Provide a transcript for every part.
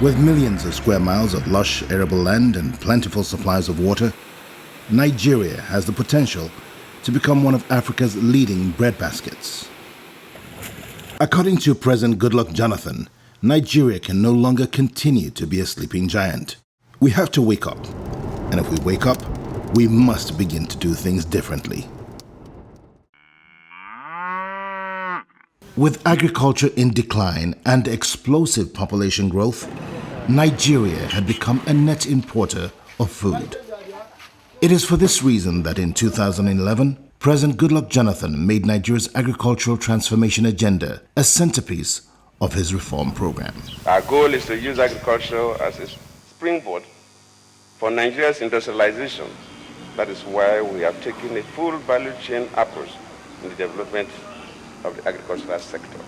With millions of square miles of lush, arable land and plentiful supplies of water, Nigeria has the potential to become one of Africa's leading breadbaskets. According to President Goodluck Jonathan, Nigeria can no longer continue to be a sleeping giant. We have to wake up. And if we wake up, we must begin to do things differently. With agriculture in decline and explosive population growth, Nigeria had become a net importer of food. It is for this reason that in 2011, President Goodluck Jonathan made Nigeria's agricultural transformation agenda a centerpiece of his reform program. Our goal is to use agriculture as a springboard for Nigeria's industrialization. That is why we have taken a full value chain approach in the development of the agricultural sector.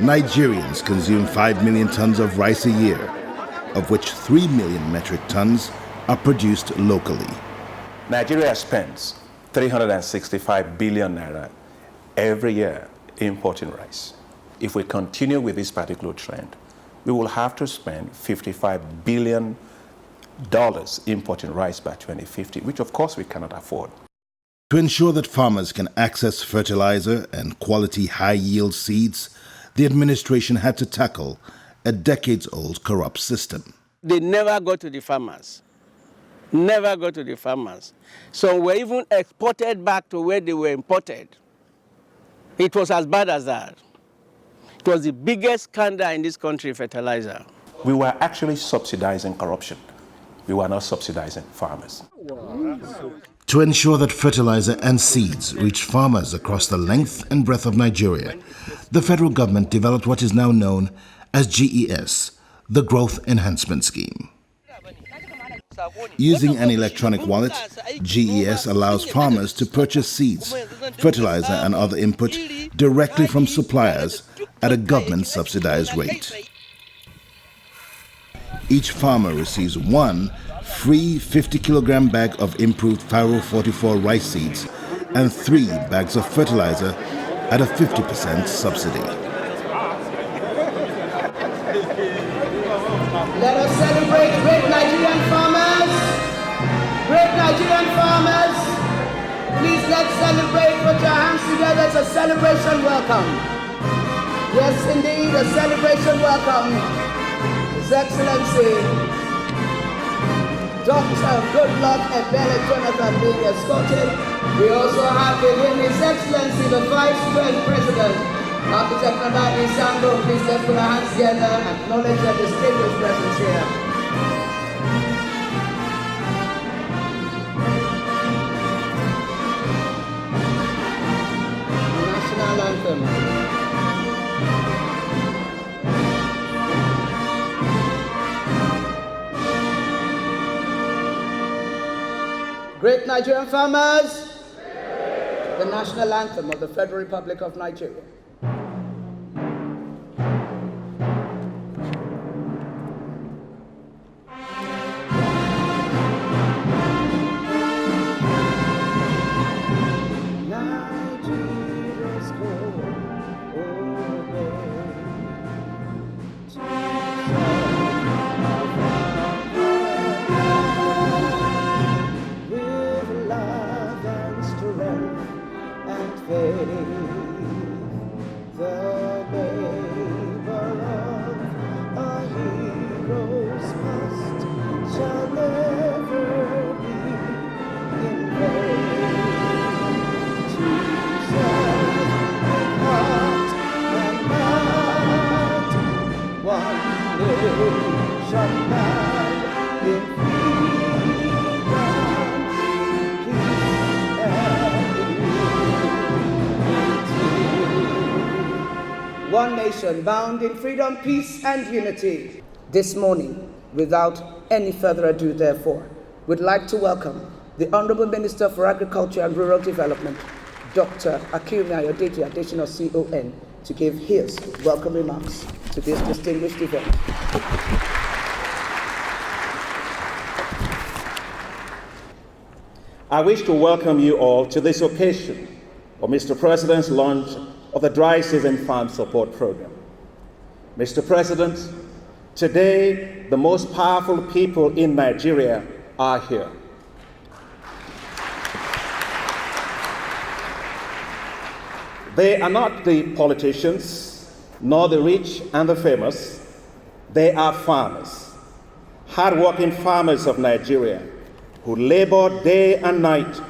Nigerians consume 5 million tons of rice a year, of which 3 million metric tons are produced locally. Nigeria spends 365 billion naira every year importing rice. If we continue with this particular trend, we will have to spend $55 billion importing rice by 2050, which of course we cannot afford. To ensure that farmers can access fertilizer and quality high-yield seeds, the administration had to tackle a decades-old corrupt system. They never go to the farmers. Never go to the farmers. So we're even exported back to where they were imported. It was as bad as that. It was the biggest scandal in this country, fertilizer. We were actually subsidizing corruption. We were not subsidizing farmers. To ensure that fertilizer and seeds reach farmers across the length and breadth of Nigeria, the federal government developed what is now known as GES, the Growth Enhancement Scheme. Using an electronic wallet, GES allows farmers to purchase seeds, fertilizer and other input directly from suppliers at a government-subsidized rate. Each farmer receives one free 50-kilogram bag of improved Faro 44 rice seeds and 3 bags of fertilizer at a 50% subsidy. Let us celebrate great Nigerian farmers. Great Nigerian farmers. Please let's celebrate. Put your hands together. It's a celebration welcome. Yes, indeed, a celebration welcome. His Excellency, Dr. Goodluck Ebele Jonathan being escorted. We also have with him His Excellency, the Vice President, Architect Nabadi Sambo. Please let's put our hands together and acknowledge their distinguished presence here. The national anthem. Great Nigerian farmers, the national anthem of the Federal Republic of Nigeria. One nation bound in freedom, peace, and unity. This morning, without any further ado, therefore, we'd like to welcome the Honorable Minister for Agriculture and Rural Development, Dr. Akinwumi Ayodeji Adesina CON, to give his welcome remarks to this distinguished event. I wish to welcome you all to this occasion of Mr. President's launch of the Dry Season Farm Support Program. Mr. President, today the most powerful people in Nigeria are here. They are not the politicians, nor the rich and the famous. They are farmers, hardworking farmers of Nigeria who labor day and night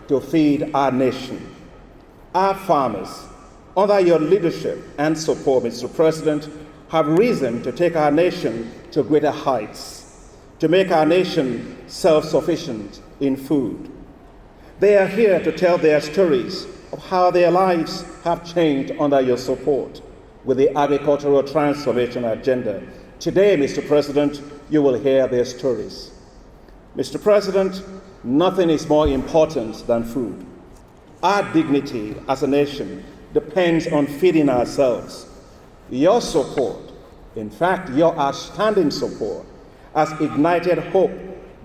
to feed our nation. Our farmers, under your leadership and support, Mr. President, have risen to take our nation to greater heights, to make our nation self-sufficient in food. They are here to tell their stories of how their lives have changed under your support with the agricultural transformation agenda. Today, Mr. President, you will hear their stories. Mr. President, nothing is more important than food. Our dignity as a nation depends on feeding ourselves. Your support, in fact, your outstanding support, has ignited hope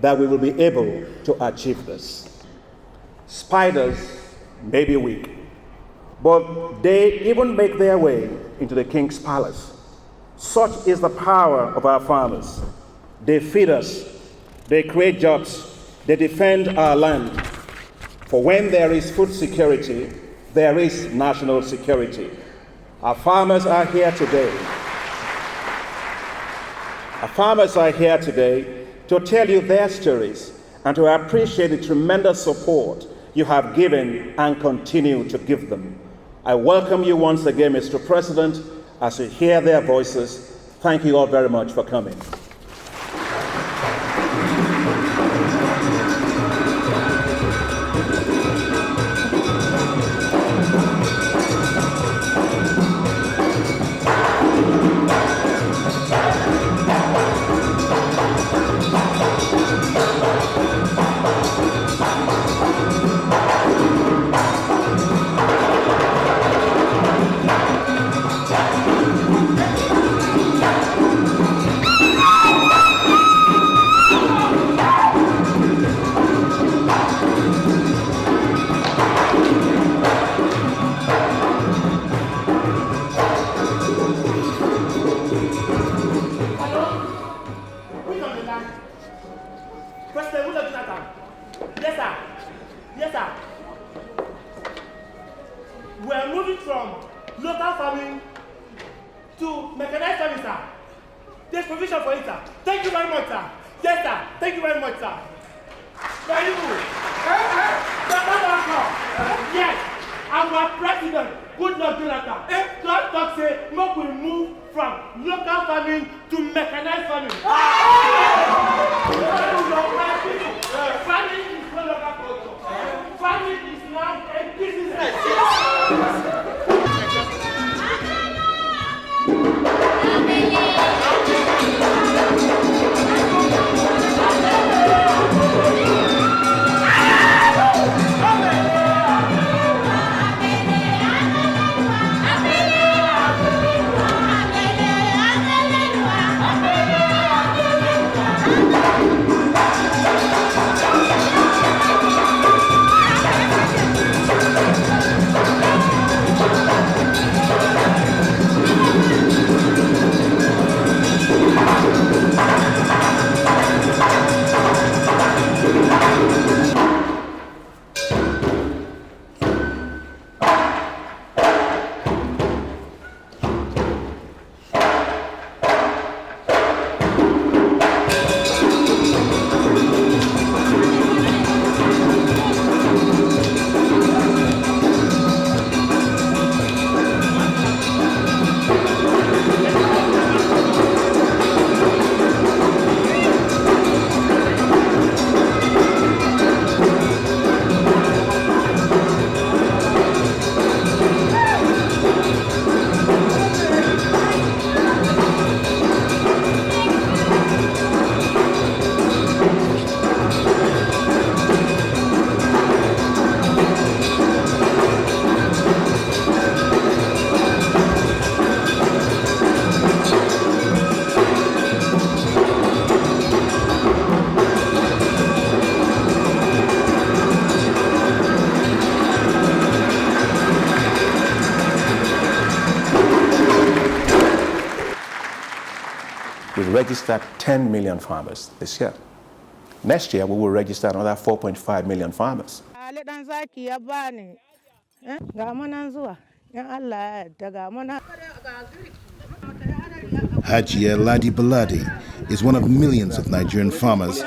that we will be able to achieve this. Spiders may be weak, but they even make their way into the king's palace. Such is the power of our farmers. They feed us, they create jobs, they defend our land. For when there is food security, there is national security. Our farmers are here today. Our farmers are here today to tell you their stories and to appreciate the tremendous support you have given and continue to give them. I welcome you once again, Mr. President, as you hear their voices. Thank you all very much for coming. We're moving from local farming to mechanized farming, sir. There's provision for it, sir. Thank you very much, sir. Yes, sir. Thank you very much, sir. Very good. Yes, our president, good Lord Jonathan, God talk say, make we move from local farming to mechanized farming. Farming is no longer culture. Farming is now a business. registered 10 million farmers this year. Next year, we will register another 4.5 million farmers. Hajia Ladi Baladi is one of millions of Nigerian farmers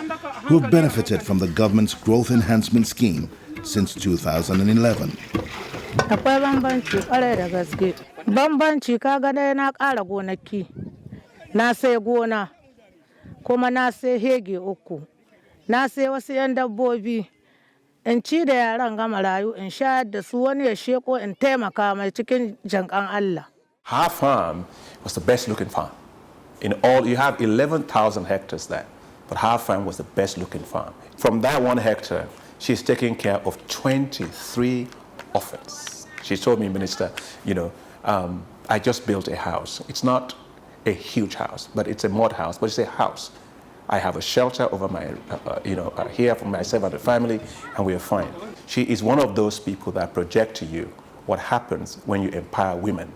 who have benefited from the government's growth enhancement scheme since 2011. Akwai bambanci kwarai da gaske. Bambanci kaga dai na ƙara gonaki. Na sai gona kuma na sai hege uku. Na sai wasu 'yan dabbobi. In ci da yaran ga marayu in shayar da su wani ya sheko in taimaka mai cikin jankan Allah. Her farm was the best looking farm. In all, you have 11,000 hectares there, but her farm was the best looking farm. From that 1 hectare, she's taking care of 23 orphans. She told me, Minister, I just built a house. It's not a huge house, but it's a mud house, but it's a house. I have a shelter over my, here for myself and the family, and we are fine. She is one of those people that project to you what happens when you empower women.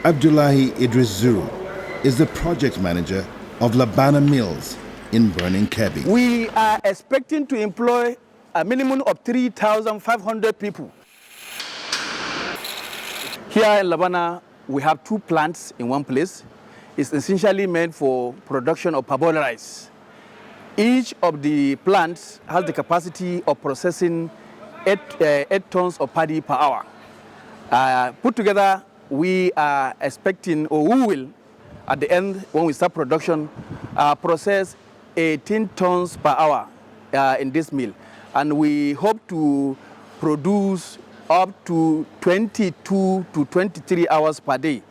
Abdullahi Idris Zuru is the project manager of Labana Mills in Burning Kebbi. We are expecting to employ a minimum of 3,500 people. Here in Labana, we have 2 plants in one place. It's essentially meant for production of parboiled rice. Each of the plants has the capacity of processing 8 tons of paddy per hour. Put together, we are expecting, or we will, at the end, when we start production, process 18 tons per hour in this mill. And we hope to produce up to 22 to 23 hours per day.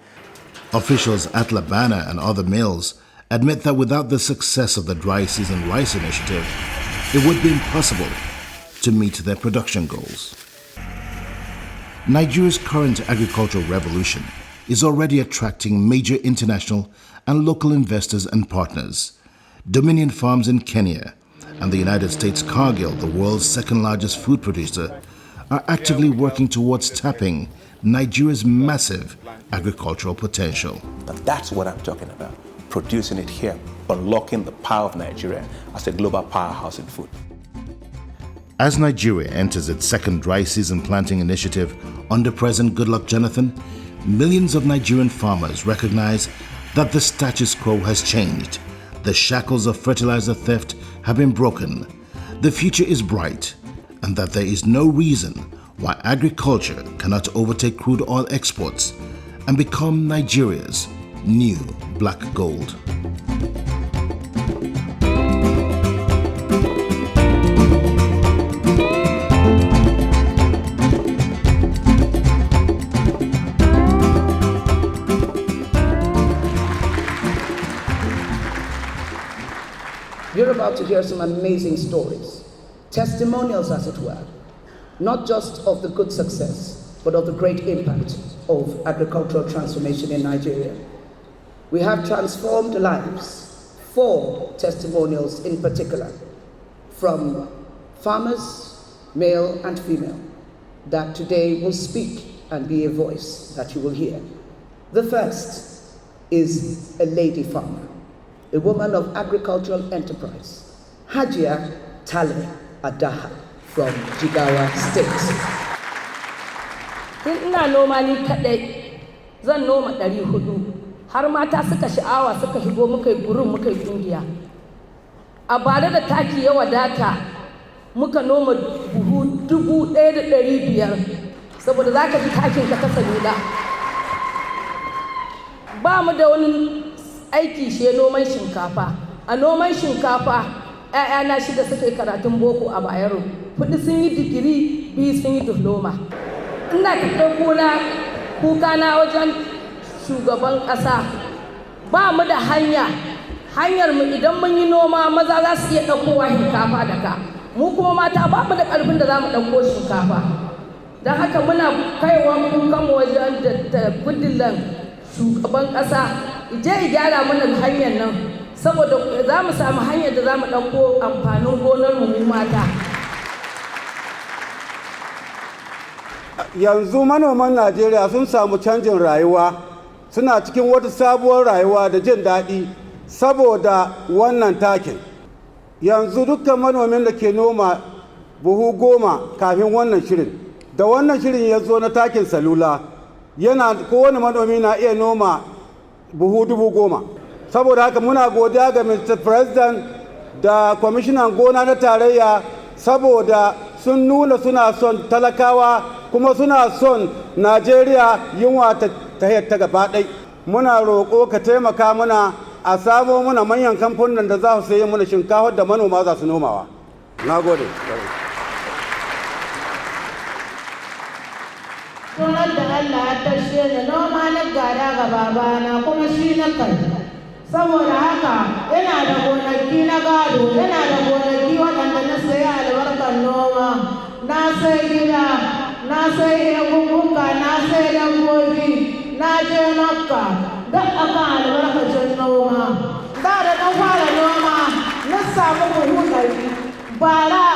Officials at Labana and other mills admit that without the success of the dry season rice initiative, it would be impossible to meet their production goals. Nigeria's current agricultural revolution is already attracting major international and local investors and partners. Dominion Farms in Kenya and the United States Cargill, the world's second-largest food producer, are actively working towards tapping Nigeria's massive agricultural potential. That's what I'm talking about, producing it here, unlocking the power of Nigeria as a global powerhouse in food. As Nigeria enters its second dry season planting initiative under President Goodluck Jonathan, millions of Nigerian farmers recognize that the status quo has changed. The shackles of fertilizer theft have been broken. The future is bright, and that there is no reason why agriculture cannot overtake crude oil exports and become Nigeria's new black gold. You're about to hear some amazing stories, testimonials as it were, not just of the good success, but of the great impact of agricultural transformation in Nigeria. We have transformed lives, 4 testimonials in particular, from farmers, male and female, that today will speak and be a voice that you will hear. The first is a lady farmer, a woman of agricultural enterprise, Hajia Tale Adaha from Jigawa State. Ina noma ni kadai, zan noma 400, har mata suka sha'awa suka shigo muka yi gurin muka yi kungiya. A bare da taki ya wadata muka noma buhu 1,500 saboda za ka ji takin ka ta salula. Ba mu da wani aiki shi noman shinkafa. A noman shinkafa, 'ya'yana 6 suka yi karatun boko a Bayero, 4 sun yi digiri, 2 sun yi diploma. Ina ta kuka na wajen shugaban ƙasa. Ba mu da hanyar mu idan mun yi noma maza za su iya ɗaukowa shinkafa da ka. Mu kuma mata ba mu da ƙarfin da za mu ɗauko shinkafa. Don haka muna kaiwa kukanmu wajen da budillan shugaban ƙasa je gyara mana hanyar nan saboda za mu samu hanyar da za mu ɗauko amfanin gonar mu mata. Yanzu manoman Najeriya sun samu canjin rayuwa, suna cikin wata sabuwar rayuwa da jin daɗi saboda wannan takin. Yanzu dukkan manomin da ke noma buhu 10 kafin wannan shirin, da wannan shirin ya zo na takin salula, kowane manomi na iya noma buhu 10,000. Saboda haka muna godiya ga Mr. President da kwamishinan gona na tarayya saboda sun nuna suna son talakawa kuma suna son Najeriya yunwa ta gaba ɗai. Muna roƙo ka taimaka muna a samo muna manyan kamfanin da za su sayi muna shinkafa da manoma za su nomawa. Na gode. Sunan da Allah ya tashe ni noma na gada ga babana kuma shi na kai. Saboda haka ina da gonaki na gado, ina da gonaki waɗanda na sayi albarkar noma, na sai gida, na sai egungunka, na sai dabbobi, na je Makka, duk akan albarkacin noma. Da na fara noma na samu buhu 100, bara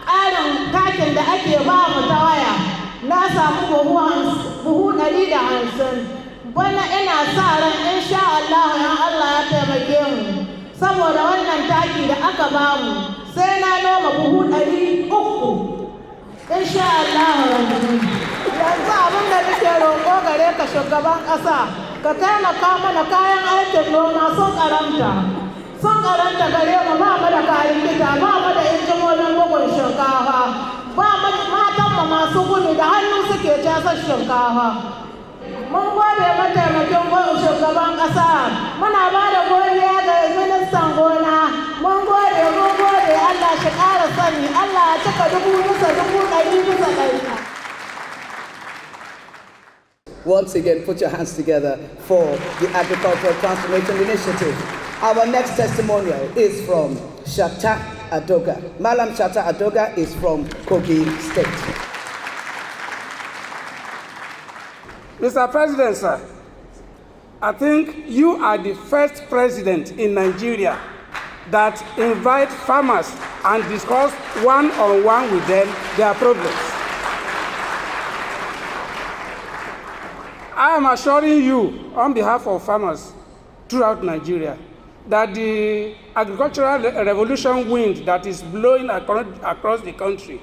ƙarin takin da ake ba mu ta waya na samu buhu 150. Bana ina sa ran insha Allah in Allah ya taimake mu saboda wannan taki da aka bamu sai na noma buhu 300 insha Allah. Yanzu abin da nake roƙo gare ka shugaban ƙasa ka taimaka mana kayan aikin noma sun karanta gare mu, ba mu da kayan kita, ba mu da injimomin bugun shinkafa, ba mu matan mu masu gumi da hannu suke casar shinkafa. Mun gode mataimakin shugaban ƙasa, muna ba da godiya ga ministan gona, mun gode Allah shi ƙara sani, Allah ya cika 100,000 Once again, put your hands together for the Agricultural Transformation Initiative. Our next testimonial is from Shatta Adoga. Malam Shatta Adoga is from Kogi State. Mr. President, sir, I think you are the first president in Nigeria that invite farmers and discuss one-on-one with them their problems. I am assuring you on behalf of farmers throughout Nigeria that the agricultural revolution wind that is blowing across the country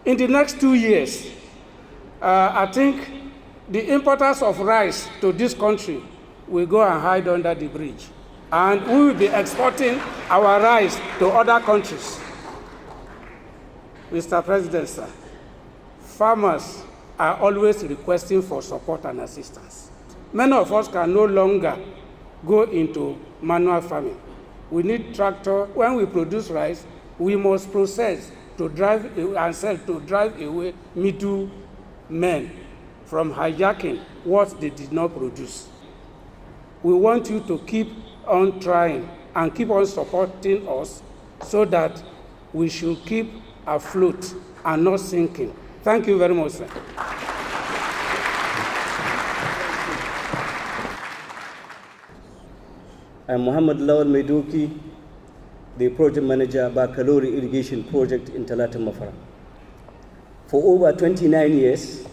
in the next 2 years, I think the importers of rice to this country will go and hide under the bridge. And we will be exporting our rice to other countries. Mr. President, sir, farmers are always requesting for support and assistance. Many of us can no longer go into manual farming. We need tractor. When we produce rice, we must process to drive and sell to drive away middle men from hijacking what they did not produce. We want you to keep on trying and keep on supporting us so that we should keep afloat and not sinking. Thank you very much, sir. I'm Muhammad Lawal Meduki, the project manager, Bakalori Irrigation Project in Talata Mafara. For over 29 years,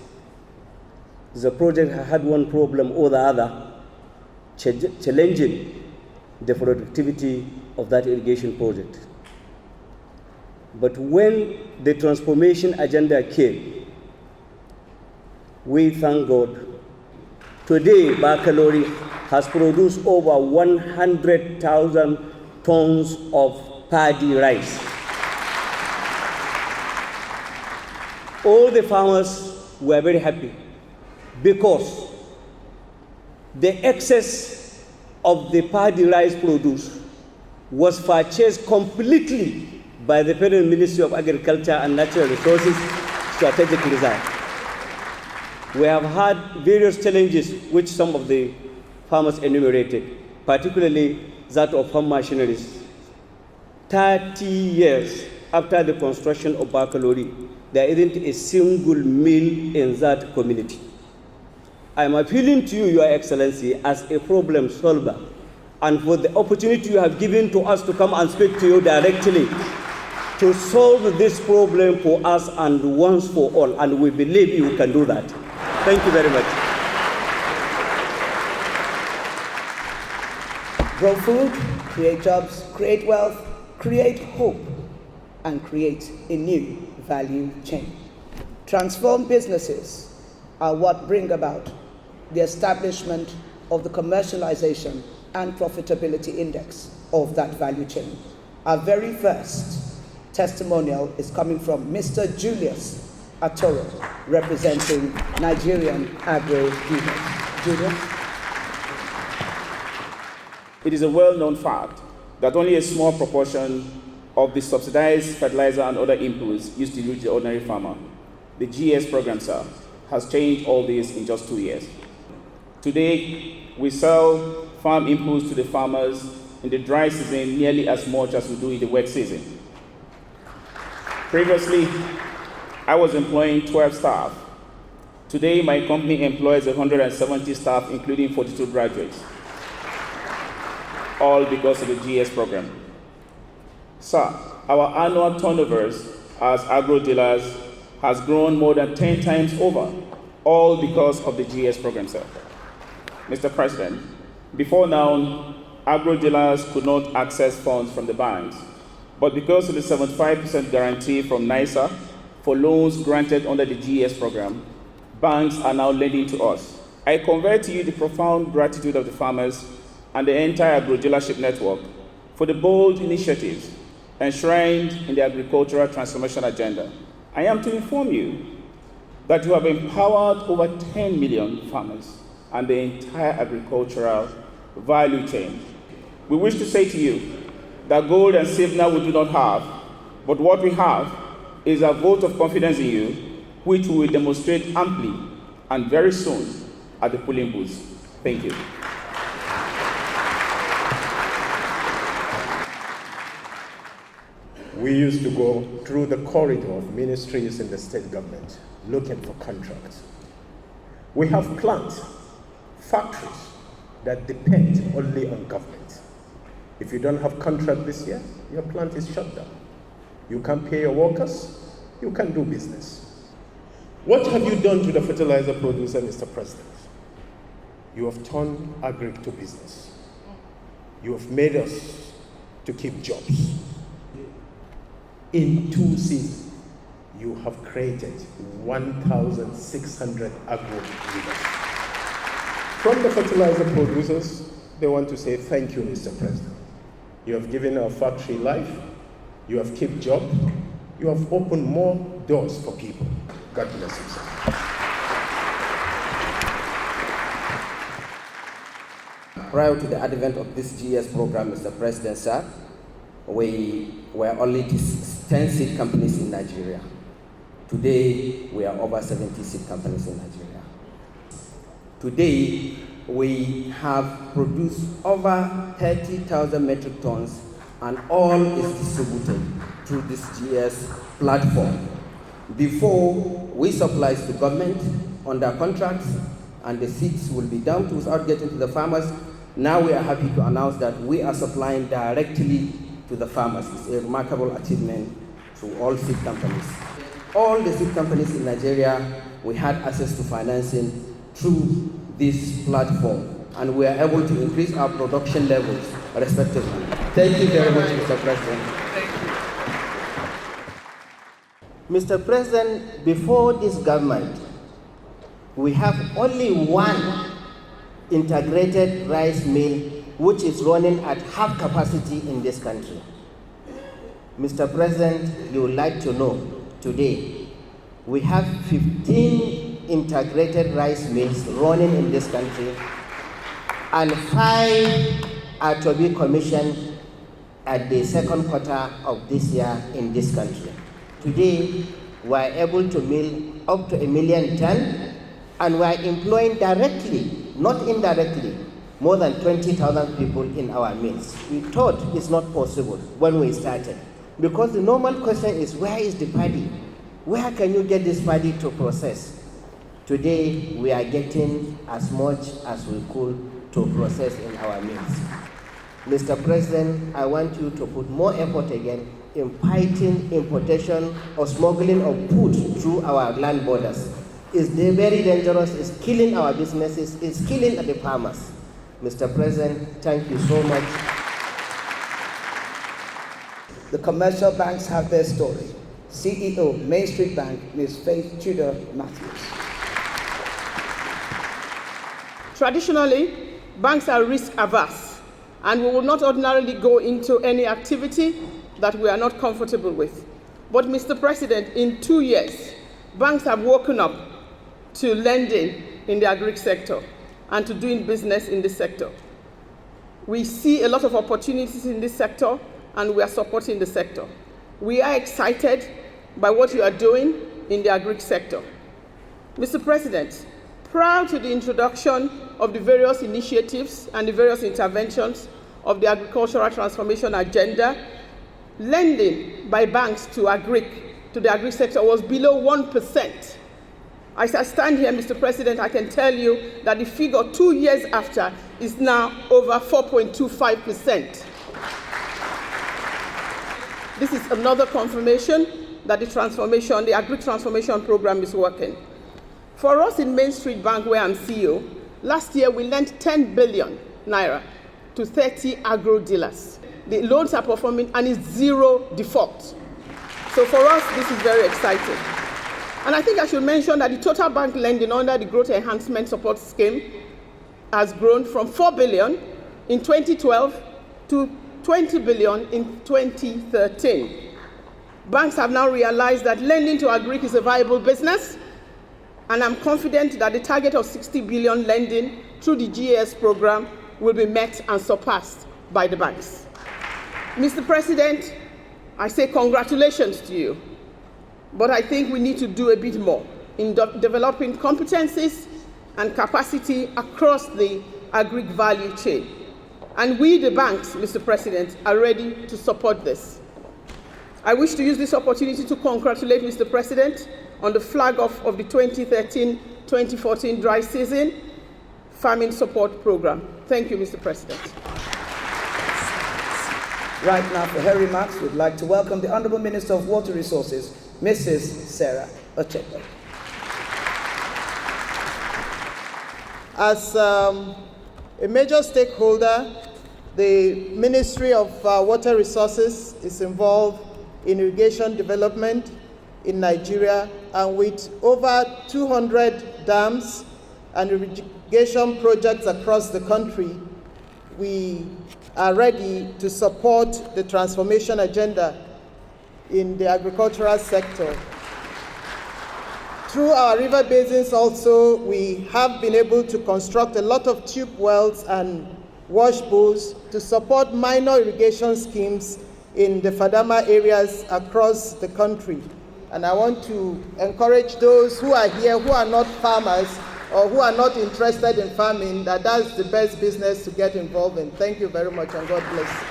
the project had one problem or the other, challenging the productivity of that irrigation project. But when the transformation agenda came, we thank God. Today, Bakalori has produced over 100,000 tons of paddy rice. All the farmers were very happy because the excess of the paddy rice produced was purchased completely by the Federal Ministry of Agriculture and Natural Resources Strategic Reserve. We have had various challenges which some of the farmers enumerated, particularly that of farm machineries. 30 years after the construction of Bakalori, there isn't a single mill in that community. I am appealing to you, Your Excellency, as a problem solver, and for the opportunity you have given to us to come and speak to you directly. to solve this problem for us and once for all, and we believe you can do that. Thank you very much. Grow food, create jobs, create wealth, create hope, and create a new value chain. Transformed businesses are what bring about the establishment of the commercialization and profitability index of that value chain. Our very first testimonial is coming from Mr. Julius Atoro, representing Nigerian agro dealers. Julius? It is a well-known fact that only a small proportion of the subsidized fertilizer and other inputs used to reach the ordinary farmer. The GS program, sir, has changed all this in just 2 years. Today, we sell farm inputs to the farmers in the dry season nearly as much as we do in the wet season. Previously, I was employing 12 staff. Today, my company employs 170 staff, including 42 graduates, all because of the GS program. Sir, our annual turnovers as agro dealers has grown more than 10 times over, all because of the GS program, sir. Mr. President, before now, agro dealers could not access funds from the banks, but because of the 75% guarantee from Naija for loans granted under the GS program, banks are now lending to us. I convey to you the profound gratitude of the farmers and the entire agro dealership network for the bold initiatives enshrined in the agricultural transformation agenda. I am to inform you that you have empowered over 10 million farmers and the entire agricultural value chain. We wish to say to you that gold and silver we do not have, but what we have is a vote of confidence in you, which we will demonstrate amply and very soon at the polling booths. Thank you. We used to go through the corridor of ministries in the state government looking for contracts. We have plants, factories that depend only on government. If you don't have contract this year, your plant is shut down. You can't pay your workers, you can't do business. What have you done to the fertilizer producer, Mr. President? You have turned agri to business. You have made us to keep jobs. In 2 seasons, you have created 1,600 agro dealers. From the fertilizer producers, they want to say thank you, Mr. President. You have given our factory life, you have kept jobs, you have opened more doors for people. God bless you, sir. Prior to the advent of this GS program, Mr. President, sir, we were only 10 seed companies in Nigeria. Today, we are over 70 seed companies in Nigeria. Today, we have produced over 30,000 metric tons, and all is distributed through this GS platform. Before, we supplied to government under contracts, and the seeds will be dumped without getting to the farmers. Now we are happy to announce that we are supplying directly to the farmers. It's a remarkable achievement to all seed companies. All the seed companies in Nigeria, we had access to financing through this platform, and we are able to increase our production levels respectively. Thank you very much, Mr. President. Mr. President, before this government, we have only one integrated rice mill which is running at half capacity in this country. Mr. President, you would like to know today, we have 15 integrated rice mills running in this country, and 5 are to be commissioned at the second quarter of this year in this country. Today, we are able to mill up to 1 million tons, and we are employing directly, not indirectly, more than 20,000 people in our mills. We thought it's not possible when we started, because the normal question is, where is the paddy? Where can you get this paddy to process? Today, we are getting as much as we could to process in our mills. Mr. President, I want you to put more effort again in fighting importation or smuggling of food through our land borders. It's very dangerous, it's killing our businesses, it's killing the farmers. Mr. President, thank you so much. The commercial banks have their story. CEO, Main Street Bank, Ms. Faith Tudor Matthews. Traditionally, banks are risk averse, and we will not ordinarily go into any activity that we are not comfortable with. But Mr. President, in 2 years, banks have woken up to lending in the agri sector and to doing business in this sector. We see a lot of opportunities in this sector, and we are supporting the sector. We are excited by what you are doing in the agri sector. Mr. President, prior to the introduction of the various initiatives and the various interventions of the agricultural transformation agenda, lending by banks to the agri sector was below 1%. As I stand here, Mr. President, I can tell you that the figure 2 years after is now over 4.25%. This is another confirmation that the agri transformation program is working. For us in Main Street Bank, where I'm CEO, last year we lent 10 billion naira to 30 agro dealers. The loans are performing and it's zero default. So for us, this is very exciting. And I think I should mention that the total bank lending under the Growth Enhancement Support Scheme has grown from 4 billion in 2012 to 20 billion in 2013. Banks have now realized that lending to agri is a viable business, and I'm confident that the target of 60 billion lending through the GAS program will be met and surpassed by the banks. Mr. President, I say congratulations to you, but I think we need to do a bit more in developing competencies and capacity across the agri value chain. And we, the banks, Mr. President, are ready to support this. I wish to use this opportunity to congratulate Mr. President on the flag off of the 2013-2014 dry season farming support program. Thank you, Mr. President. Right now, for her remarks, we'd like to welcome the Honorable Minister of Water Resources, Mrs. Sarah Okech. As a major stakeholder, the Ministry of Water Resources is involved in irrigation development in Nigeria, and with over 200 dams and irrigation projects across the country, we are ready to support the transformation agenda in the agricultural sector. Through our river basins also, we have been able to construct a lot of tube wells and wash bowls to support minor irrigation schemes in the Fadama areas across the country. And I want to encourage those who are here who are not farmers or who are not interested in farming, that's the best business to get involved in. Thank you very much, and God bless.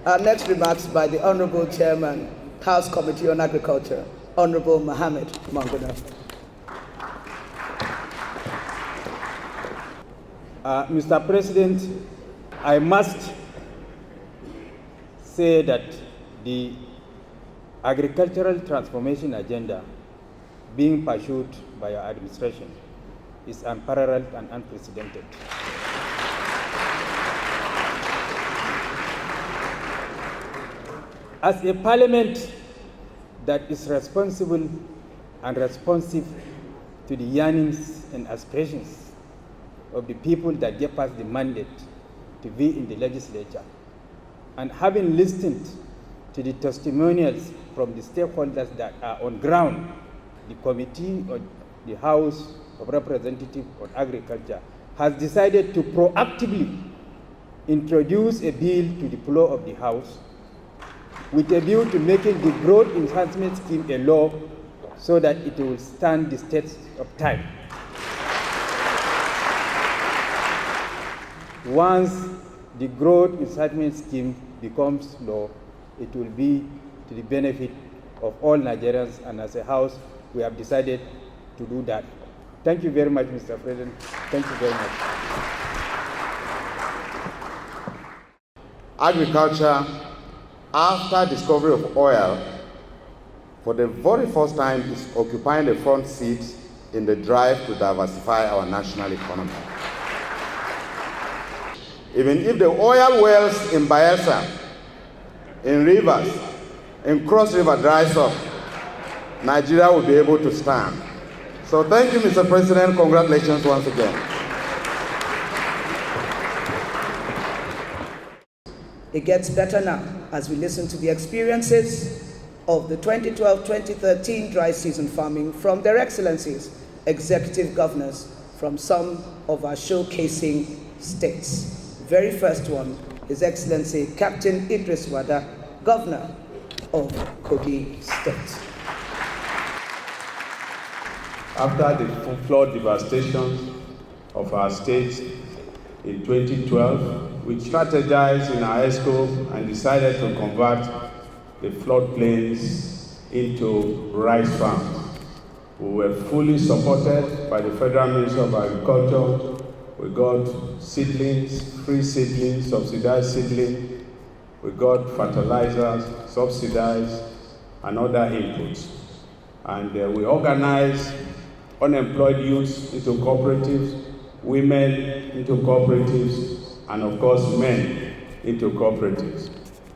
Our next remarks by the Honorable Chairman, House Committee on Agriculture, Honorable Mohammed Manguna. Mr. President, I must say that the agricultural transformation agenda being pursued by your administration is unparalleled and unprecedented. As a parliament that is responsible and responsive to the yearnings and aspirations of the people that gave us the mandate to be in the legislature, and having listened to the testimonials from the stakeholders that are on ground, the Committee of the House of Representatives on Agriculture has decided to proactively introduce a bill to the floor of the House with a view to making the growth enhancement scheme a law so that it will stand the test of time. Once the growth enhancement scheme becomes law, it will be to the benefit of all Nigerians, and as a House, we have decided to do that. Thank you very much, Mr. President. Thank you very much. Agriculture after discovery of oil, for the very first time is occupying the front seat in the drive to diversify our national economy. Even if the oil wells in Bayelsa, in rivers, in Cross River dries up, Nigeria will be able to stand. So thank you, Mr. President. Congratulations once again. It gets better now as we listen to the experiences of the 2012-2013 dry season farming from their excellencies, executive governors from some of our showcasing states. The very first one, His Excellency Captain Idris Wada, Governor of Kogi State. After the flood devastation of our state in 2012, we strategized in our ESCO and decided to convert the floodplains into rice farms. We were fully supported by the Federal Ministry of Agriculture. We got seedlings, free seedlings, subsidized seedlings. We got fertilizers, subsidized, and other inputs. And we organized unemployed youths into cooperatives, women into cooperatives, and of course men into cooperatives.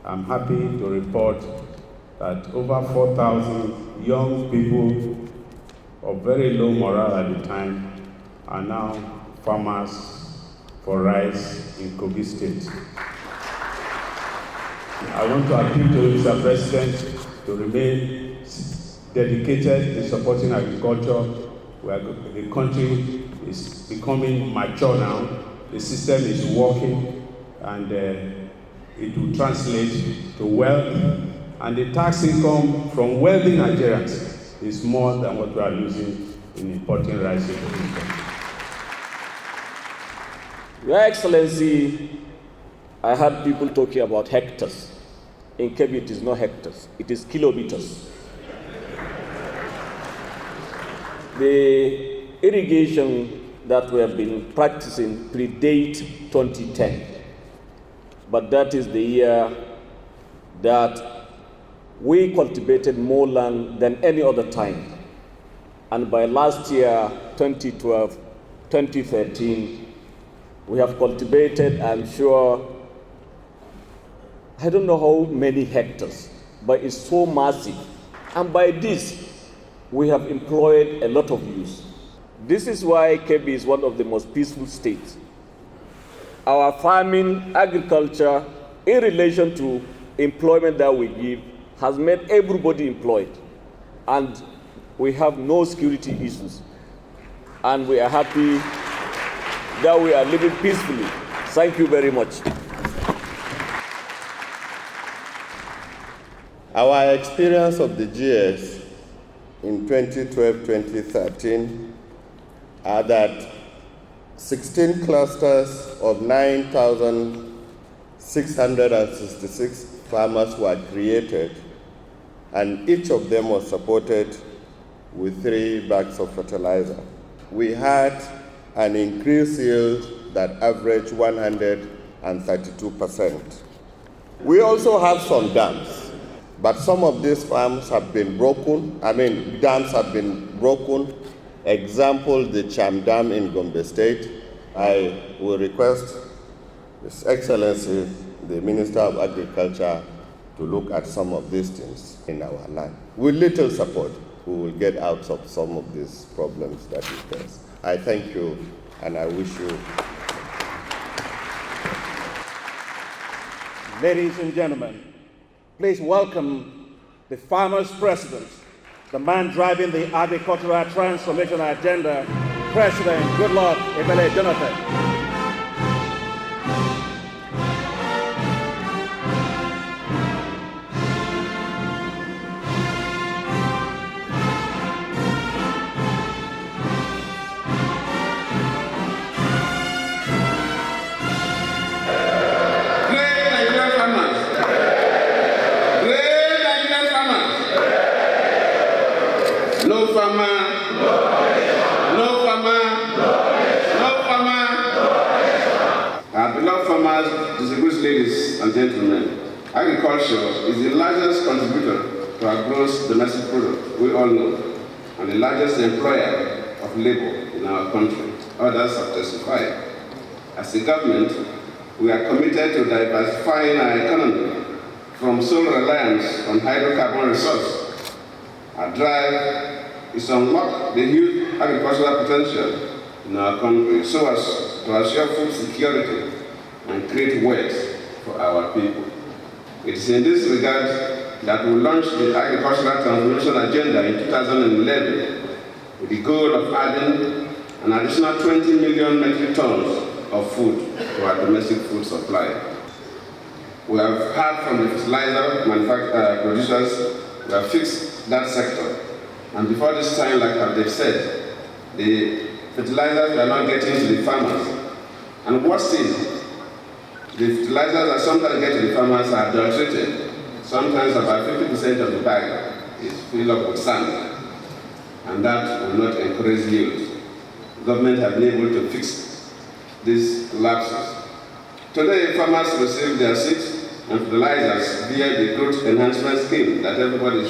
I'm happy to report that over 4,000 young people of very low morale at the time are now farmers for rice in Kogi State. I want to appeal to you, Mr. President, to remain dedicated in supporting agriculture, where the country is becoming mature now. The system is working, and it will translate to wealth. And the tax income from wealthy Nigerians is more than what we are losing in importing rice into this country. Your Excellency, I heard people talking about hectares. In Kebbi, it is not hectares, it is kilometers. The irrigation that we have been practicing predate 2010, but that is the year that we cultivated more land than any other time. And by last year, 2012, 2013, we have cultivated, I'm sure, I don't know how many hectares, but it's so massive. And by this, we have employed a lot of youth. This is why Kebbi is one of the most peaceful states. Our farming, agriculture, in relation to employment that we give, has made everybody employed. And we have no security issues. And we are happy that we are living peacefully. Thank you very much. Our experience of the GS in 2012-2013 are that 16 clusters of 9,666 farmers were created, and each of them was supported with 3 bags of fertilizer. We had an increased yield that averaged 132%. We also have some dams. But some of these farms have been broken. Dams have been broken. Example, the Cham Dam in Gombe State. I will request His Excellency, the Minister of Agriculture, to look at some of these things in our land. With little support, we will get out of some of these problems that we face. I thank you, and I wish you. Ladies and gentlemen, please welcome the Farmers' President, the man driving the agricultural transformation agenda, President Goodluck Ebele Jonathan. No farmer, no farmer, no farmer. Our beloved farmers, distinguished ladies and gentlemen, I Agriculture is the largest contributor to our gross domestic product, we all know, and the largest employer of labor in our country. Others have testified. As a government, we are committed to diversifying our economy from sole reliance on hydrocarbon resources. Our drive is to unlock the huge agricultural potential in our country so as to assure food security and create wealth for our people. It is in this regard that we launched the Agricultural Transformation Agenda in 2011 with the goal of adding an additional 20 million metric tons of food to our domestic food supply. We have heard from the fertilizer producers who have fixed that sector. And before this time, like they've said, the fertilizers were not getting to the farmers. And worse still, the fertilizers that sometimes get to the farmers are adulterated. Sometimes about 50% of the bag is filled up with sand. And that will not encourage yield. The government have been able to fix these lapses. Today, farmers receive their seeds and fertilizers via the growth enhancement scheme that everybody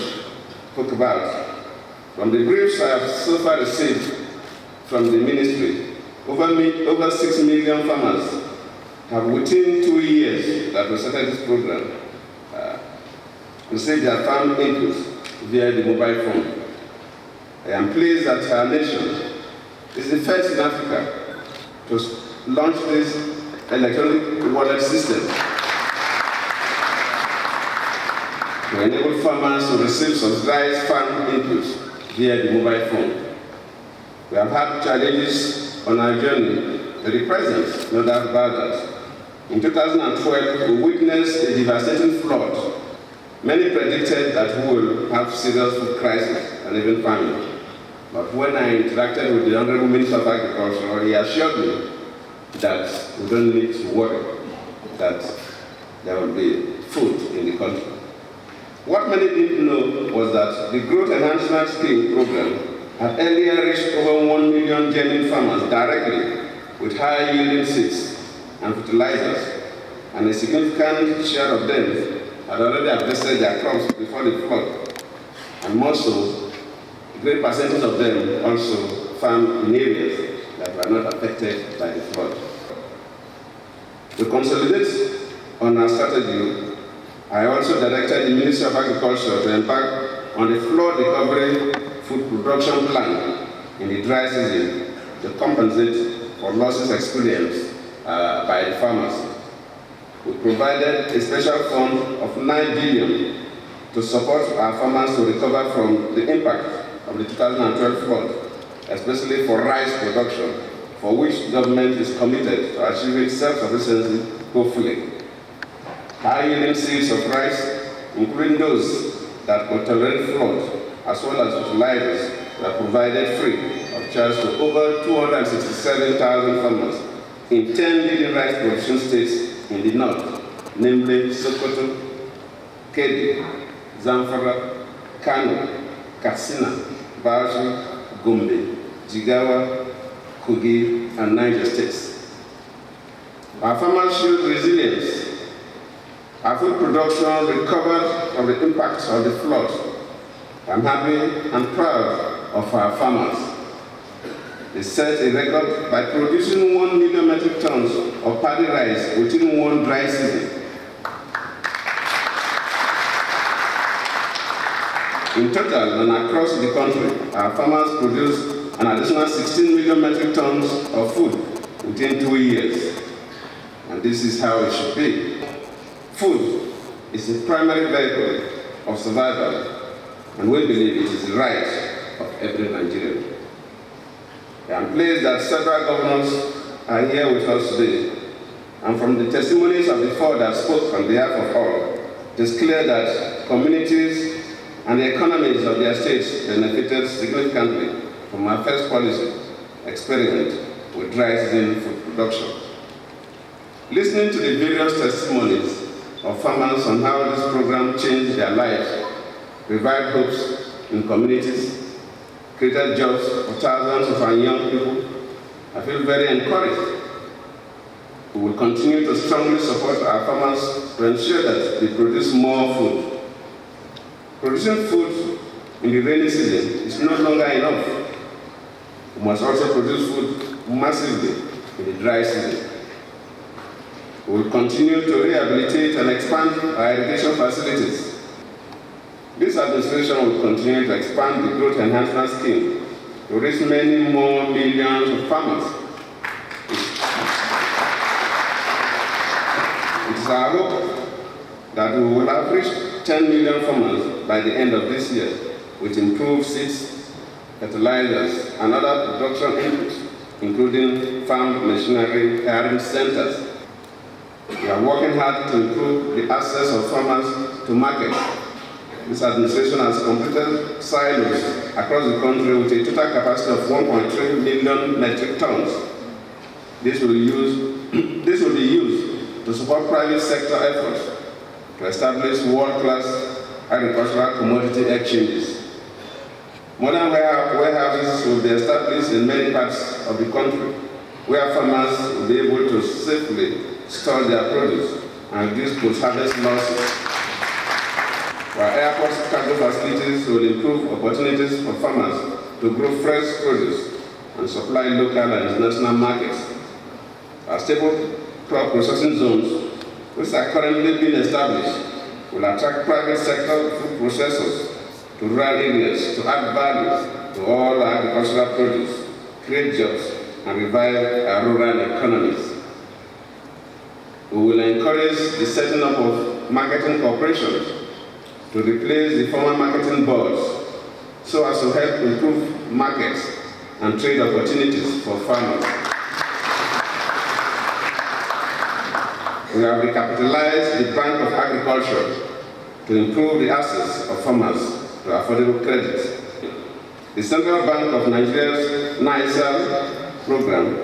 spoke about. From the briefs I have so far received from the ministry, over 6 million farmers have within 2 years that we started this program received their farm inputs via the mobile phone. I am pleased that our nation is the first in Africa to launch this electronic wallet system to enable farmers to receive subsidized farm inputs via the mobile phone. We have had challenges on our journey to the present, no doubt about that. In 2012, we witnessed a devastating flood. Many predicted that we will have serious food crisis and even famine. But when I interacted with the Honorable Minister of Agriculture, he assured me that we don't need to worry, that there will be food in the country. What many didn't know was that the Growth Enhancement Scheme program had earlier reached over 1 million genuine farmers directly with high-yielding seeds and fertilizers, and a significant share of them had already harvested their crops before the flood. And more so, a great percentage of them also farmed in areas that were not affected by the flood. To consolidate on our strategy, I also directed the Ministry of Agriculture to embark on the flood recovery food production plan in the dry season to compensate for losses experienced by the farmers. We provided a special fund of 9 billion to support our farmers to recover from the impact of the 2012 flood, especially for rice production, for which government is committed to achieving self-sufficiency, hopefully. High-yielding seeds of rice, including those that could tolerate flood, as well as fertilizers, were provided free of charge to over 267,000 farmers in 10 leading rice production states in the north, namely Sokoto, Kebbi, Zamfara, Kano, Katsina, Bauchi, Gombe, Jigawa, Kogi, and Naija states. Our farmers showed resilience. Our food production recovered from the impacts of the flood. I'm happy and proud of our farmers. They set a record by producing 1 million metric tons of paddy rice within one dry season. In total and across the country, our farmers produced an additional 16 million metric tons of food within 2 years. And this is how it should be. Food is the primary vehicle of survival, and we believe it is the right of every Nigerian. I am pleased that several governors are here with us today, and from the testimonies of the four that spoke on behalf of all, it is clear that communities and the economies of their states benefited significantly from our first policy experiment with dry season food production. Listening to the various testimonies of farmers on how this program changed their lives, revived hopes in communities, created jobs for thousands of our young people, I feel very encouraged. We will continue to strongly support our farmers to ensure that they produce more food. Producing food in the rainy season is no longer enough. We must also produce food massively in the dry season. We will continue to rehabilitate and expand our irrigation facilities. This administration will continue to expand the growth enhancement scheme to reach many more millions of farmers. It is our hope that we will have reached 10 million farmers by the end of this year with improved seeds, fertilizers, and other production inputs, including farm machinery hiring centers. We are working hard to improve the access of farmers to markets. This administration has completed silos across the country with a total capacity of 1.3 million metric tons. This will be used to support private sector efforts to establish world-class agricultural commodity exchanges. Modern warehouses will be established in many parts of the country, where farmers will be able to safely store their produce and reduce post-harvest losses. While airport cargo facilities will improve opportunities for farmers to grow fresh produce and supply local and international markets. Our staple crop processing zones, which are currently being established, will attract private sector food processors to rural areas to add value to all agricultural produce, create jobs, and revive our rural economies. We will encourage the setting up of marketing corporations to replace the former marketing boards so as to help improve markets and trade opportunities for farmers. We have recapitalized the Bank of Agriculture to improve the access of farmers to affordable credit. The Central Bank of Nigeria's Naija program,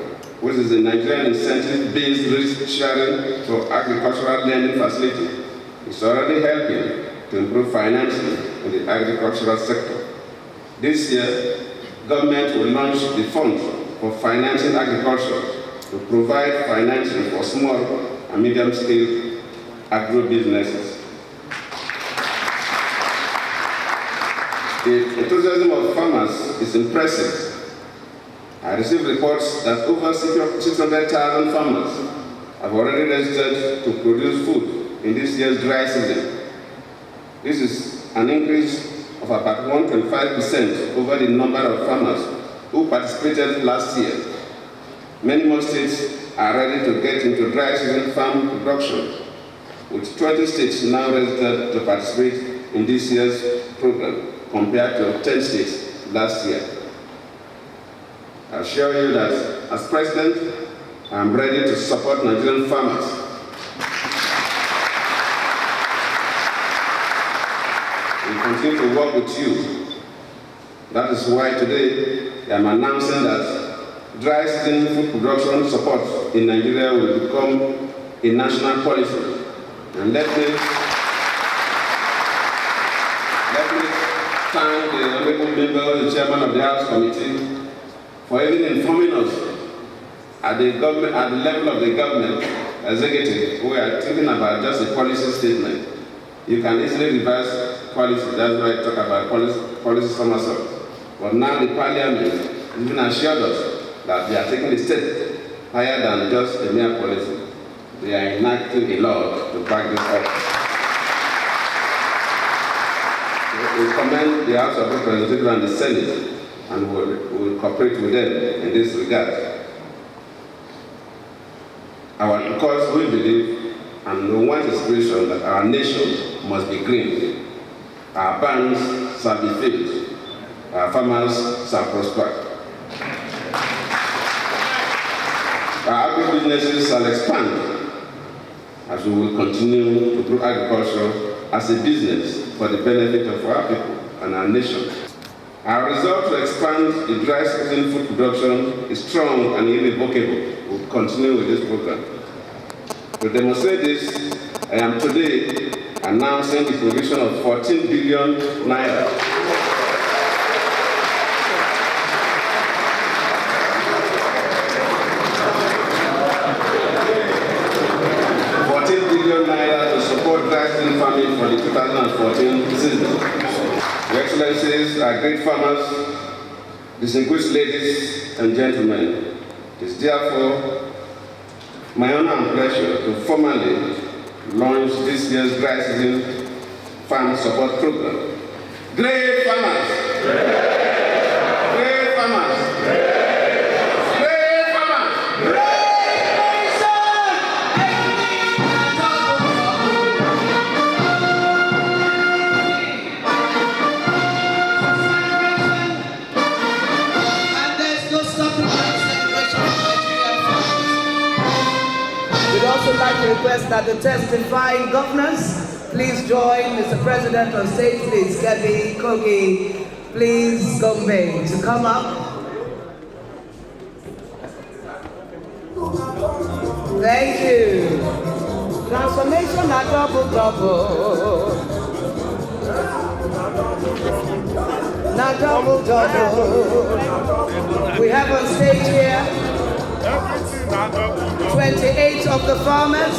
which is a Nigerian incentive-based risk-sharing for agricultural lending facility, is already helping to improve financing in the agricultural sector. This year, government will launch the Fund for Financing Agriculture to provide financing for small and medium-scale agro-businesses. The enthusiasm of farmers is impressive. I received reports that over 600,000 farmers have already registered to produce food in this year's dry season. This is an increase of about 1.5% over the number of farmers who participated last year. Many more states are ready to get into dry season farm production, with 20 states now registered to participate in this year's program, compared to 10 states last year. I assure you that, as President, I am ready to support Nigerian farmers. We continue to work with you. That is why today I am announcing that dry season food production support in Nigeria will become a national policy. And let me thank the honorable member, the chairman of the House Committee, for even informing us at the level of the government executive. We are thinking about just a policy statement. You can easily reverse policy. That's why I talk about policy somersault. But now the Parliament has even assured us that they are taking a step higher than just a mere policy. They are enacting a law to back this up. We commend the House of Representatives and the Senate, and we'll cooperate with them in this regard. Because we believe and we want inspiration that our nation must be green. Our barns shall be filled. Our farmers shall prosper. Our agribusinesses shall expand as we will continue to grow agriculture as a business for the benefit of our people and our nation. Our resolve to expand the dry season food production is strong and irrevocable. We'll continue with this program. To demonstrate this, I am today announcing the provision of 14 billion naira 2014 season. Your Excellencies, our great farmers, distinguished ladies and gentlemen, it is therefore my honor and pleasure to formally launch this year's dry season farm support program. Great farmers! Great farmers! Great farmers! We'd also like to request that the testifying governors please join Mr. President on stage, please. Kebbi, Kogi, please, Gombe, to come up. Thank you. Transformation at double. Not double. We have on stage here 28 of the farmers.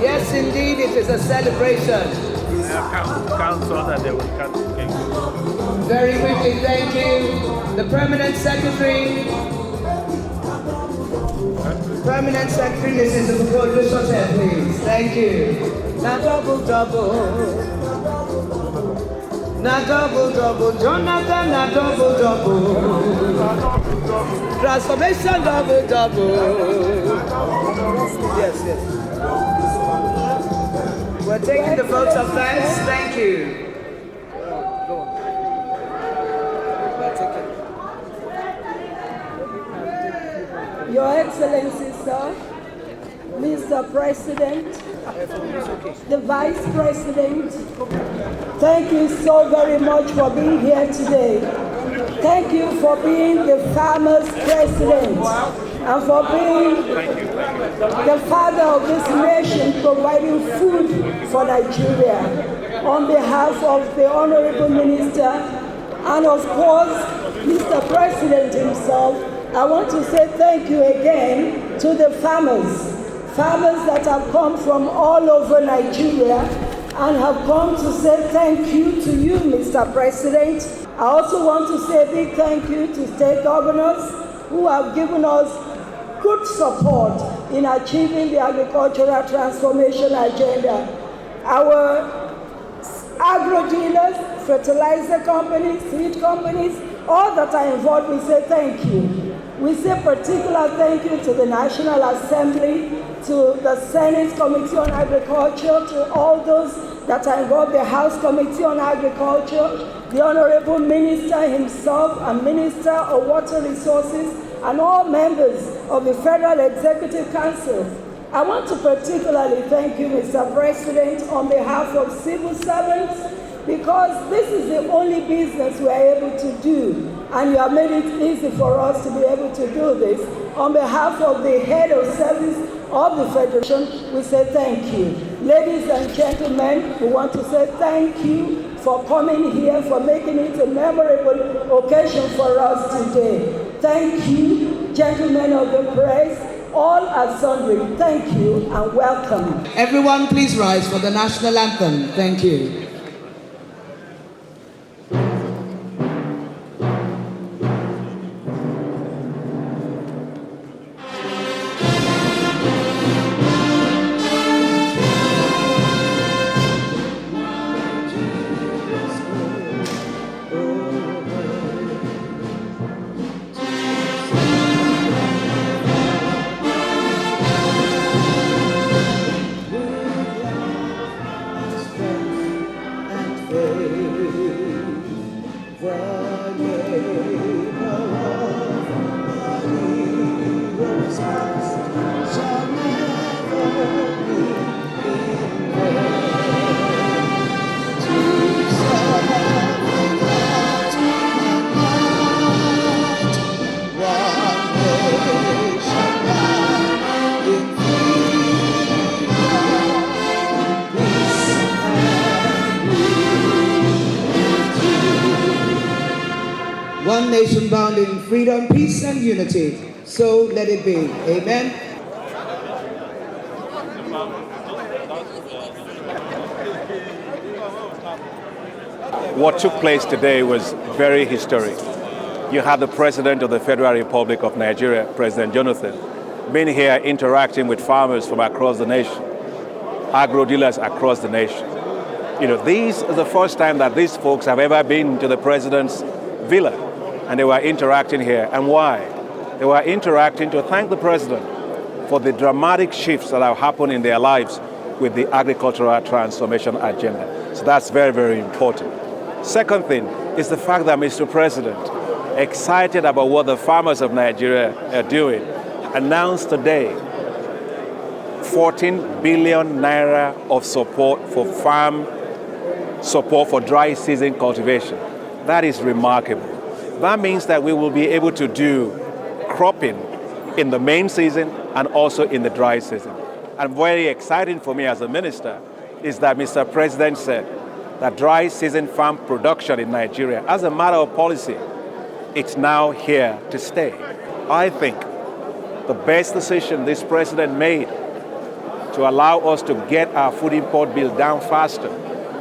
Yes, indeed, it is a celebration. Count so that they will cut. Very quickly, thank you. The Permanent Secretary, Mrs. Okech, please. Thank you. Now double. Now double. Jonathan, now double. Transformation double. Yes. We're taking the votes of thanks. Thank you. Your Excellency, sir, Mr. President, the Vice President, thank you so very much for being here today. Thank you for being the farmers' president and for being the father of this nation, providing food for Nigeria. On behalf of the Honorable Minister and of course, Mr. President himself, I want to say thank you again to the farmers that have come from all over Nigeria and have come to say thank you to you, Mr. President. I also want to say a big thank you to state governors who have given us good support in achieving the agricultural transformation agenda. Our agro dealers, fertilizer companies, seed companies, all that are involved, we say thank you. We say particular thank you to the National Assembly, to the Senate Committee on Agriculture, to all those that are involved, the House Committee on Agriculture, the Honorable Minister himself, and Minister of Water Resources, and all members of the Federal Executive Council. I want to particularly thank you, Mr. President, on behalf of civil servants, because this is the only business we are able to do, and you have made it easy for us to be able to do this. On behalf of the head of service of the Federation, we say thank you. Ladies and gentlemen, we want to say thank you for coming here, for making it a memorable occasion for us today. Thank you, gentlemen of the press, all are sundry. Thank you and welcome. Everyone, please rise for the national anthem. Thank you. One nation bound in freedom, peace, and unity. So let it be. Amen. What took place today was very historic. You had the President of the Federal Republic of Nigeria, President Jonathan, being here interacting with farmers from across the nation, agro-dealers across the nation. This is the first time that these folks have ever been to the President's villa, and they were interacting here. And why? They were interacting to thank the President for the dramatic shifts that have happened in their lives with the agricultural transformation agenda. So that's very, very important. Second thing is the fact that Mr. President, excited about what the farmers of Nigeria are doing, announced today 14 billion naira of support for farm support for dry season cultivation. That is remarkable. That means that we will be able to do cropping in the main season and also in the dry season. And very exciting for me as a minister is that Mr. President said that dry season farm production in Nigeria, as a matter of policy, it's now here to stay. I think the best decision this president made to allow us to get our food import bill down faster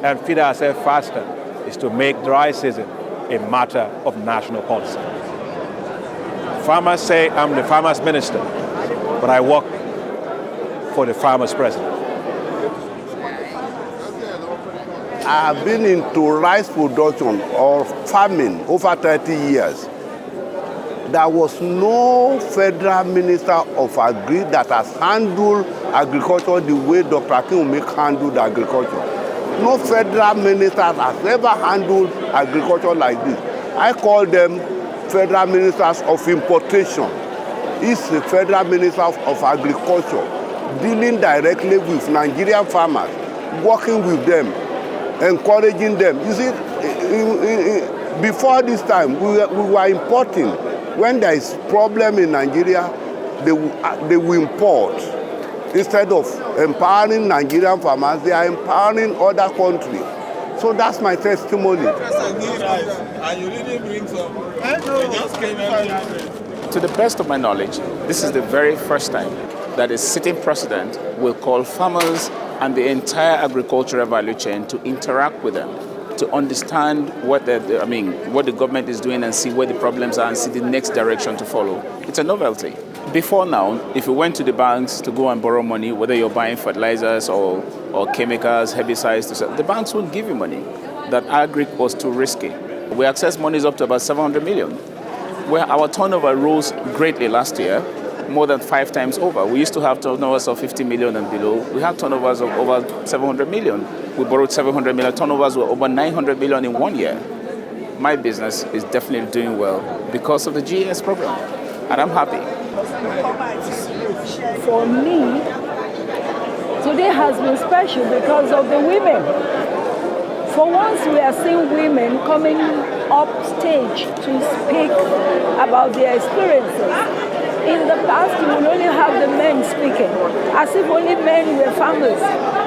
and feed ourselves faster is to make dry season a matter of national policy. Farmers say I'm the farmers minister, but I work for the farmers president. I have been into rice production or farming over 30 years. There was no federal minister of agri that has handled agriculture the way Dr. Akinwumi handled agriculture. No federal minister has ever handled agriculture like this. I call them federal ministers of importation. He's the federal minister of agriculture, dealing directly with Nigerian farmers, working with them, encouraging them. You see, before this time, we were importing. When there is problem in Nigeria, they will import. Instead of empowering Nigerian farmers, they are empowering other countries. So that's my testimony. And you didn't bring some. You just came empty-handed. To the best of my knowledge, this is the very first time that a sitting president will call farmers and the entire agricultural value chain to interact with them, to understand what the government is doing and see where the problems are and see the next direction to follow. It's a novelty. Before now, if you went to the banks to go and borrow money, whether you're buying fertilizers or chemicals, herbicides, the banks won't give you money. That agri was too risky. We accessed monies up to about 700 million, where our turnover rose greatly last year, more than 5 times over. We used to have turnovers of 50 million and below. We have turnovers of over 700 million. We borrowed 700 million. Turnovers were over 900 million in 1 year. My business is definitely doing well because of the GS program, and I'm happy. For me, today has been special because of the women. For once, we are seeing women coming up stage to speak about their experiences. In the past, you will only have the men speaking, as if only men were farmers.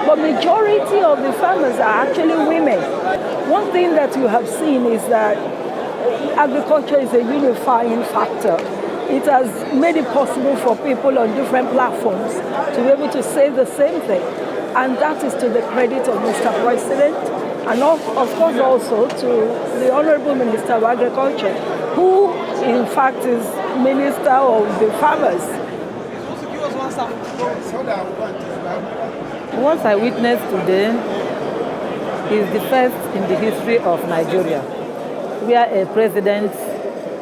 But majority of the farmers are actually women. One thing that you have seen is that agriculture is a unifying factor. It has made it possible for people on different platforms to be able to say the same thing. And that is to the credit of Mr. President, and of course also to the Honorable Minister of Agriculture, who in fact is Minister of the Farmers. What I witnessed today is the first in the history of Nigeria, where a president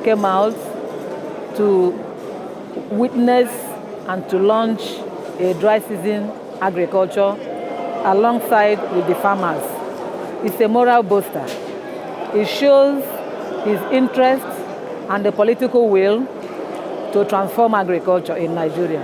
came out to witness and to launch a dry season agriculture alongside with the farmers. It's a moral booster. It shows his interest and the political will to transform agriculture in Nigeria.